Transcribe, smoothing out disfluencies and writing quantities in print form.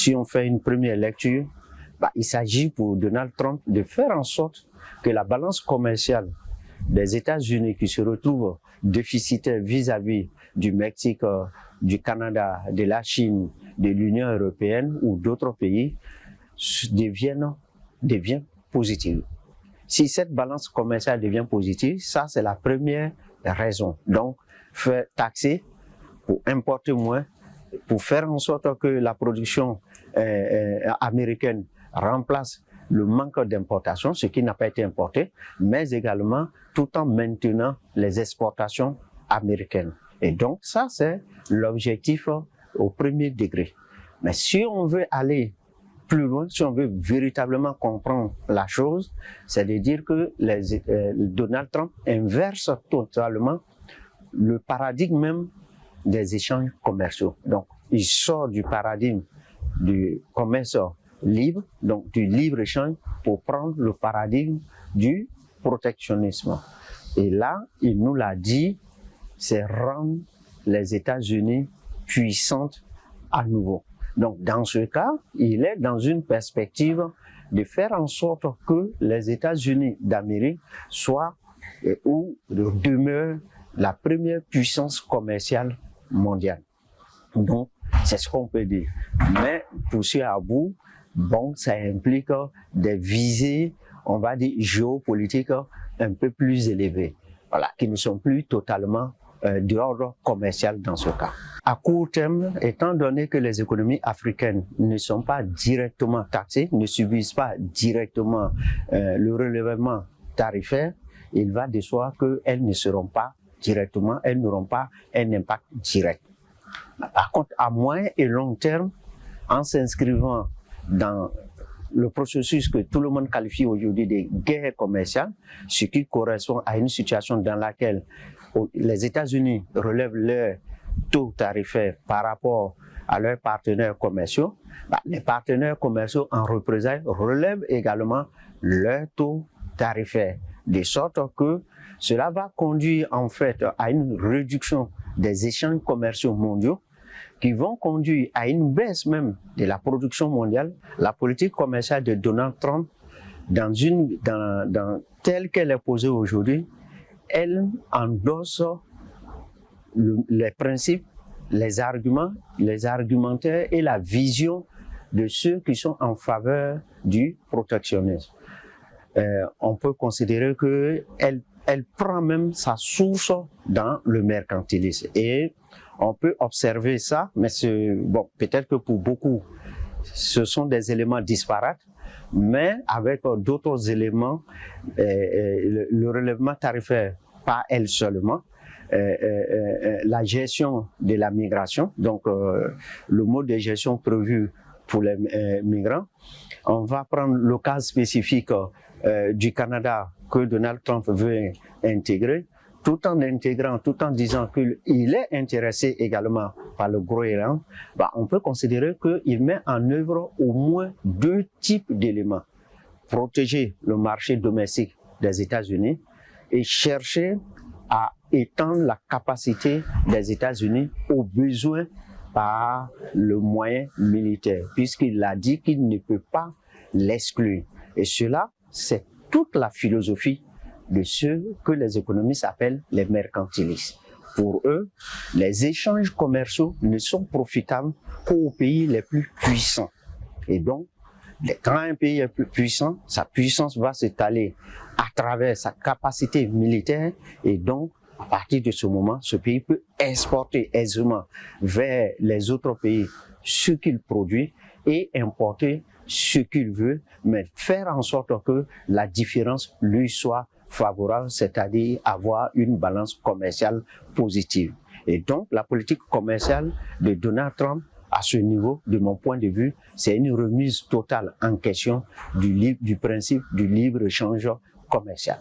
si on fait une première lecture, il s'agit pour Donald Trump de faire en sorte que la balance commerciale des États-Unis qui se retrouvent déficitaires vis-à-vis du Mexique, du Canada, de la Chine, de l'Union européenne ou d'autres pays devient positive. Si cette balance commerciale devient positive, ça c'est la première raison. Donc, faire taxer pour importer moins, pour faire en sorte que la production américaine remplace le manque d'importation, ce qui n'a pas été importé, mais également tout en maintenant les exportations américaines. Et donc ça c'est l'objectif au premier degré. Mais si on veut aller plus loin, si on veut véritablement comprendre la chose, c'est de dire que Donald Trump inverse totalement le paradigme même des échanges commerciaux. Donc, il sort du paradigme du commerce libre, donc du libre-échange, pour prendre le paradigme du protectionnisme. Et là, il nous l'a dit, c'est rendre les États-Unis puissantes à nouveau. Donc, dans ce cas, il est dans une perspective de faire en sorte que les États-Unis d'Amérique soient ou demeurent la première puissance commerciale mondiale. Donc, c'est ce qu'on peut dire. Mais, pousser à bout, bon, ça implique des visées, on va dire, géopolitiques un peu plus élevées, voilà, qui ne sont plus totalement d'ordre commercial dans ce cas. À court terme, étant donné que les économies africaines ne sont pas directement taxées, ne subissent pas directement le relèvement tarifaire, il va de soi qu'elles ne seront pas directement, elles n'auront pas un impact direct. Par contre, à moyen et long terme, en s'inscrivant dans le processus que tout le monde qualifie aujourd'hui de guerre commerciale, ce qui correspond à une situation dans laquelle les États-Unis relèvent leur taux tarifaire par rapport à leurs partenaires commerciaux, les partenaires commerciaux en représailles relèvent également leur taux tarifaire, de sorte que cela va conduire en fait à une réduction des échanges commerciaux mondiaux qui vont conduire à une baisse même de la production mondiale. La politique commerciale de Donald Trump, telle qu'elle est posée aujourd'hui, elle endosse les principes, les arguments, les argumentaires et la vision de ceux qui sont en faveur du protectionnisme. On peut considérer qu'elle prend même sa source dans le mercantilisme. Et on peut observer ça, mais bon, peut-être que pour beaucoup, ce sont des éléments disparates, mais avec d'autres éléments, le relèvement tarifaire, pas elle seulement, la gestion de la migration, donc le mode de gestion prévu pour les migrants. On va prendre le cas spécifique du Canada que Donald Trump veut intégrer, tout en intégrant, tout en disant qu'il est intéressé également par le Groenland, on peut considérer qu'il met en œuvre au moins deux types d'éléments. Protéger le marché domestique des États-Unis et chercher à étendre la capacité des États-Unis aux besoins par le moyen militaire, puisqu'il a dit qu'il ne peut pas l'exclure. Et cela, c'est toute la philosophie de ceux que les économistes appellent les mercantilistes. Pour eux, les échanges commerciaux ne sont profitables qu'aux pays les plus puissants. Et donc, quand un pays est plus puissant, sa puissance va s'étaler à travers sa capacité militaire et donc, à partir de ce moment, ce pays peut exporter aisément vers les autres pays ce qu'il produit et importer ce qu'il veut, mais faire en sorte que la différence lui soit favorable, c'est-à-dire avoir une balance commerciale positive. Et donc, la politique commerciale de Donald Trump, à ce niveau, de mon point de vue, c'est une remise totale en question du principe du libre-échange commercial.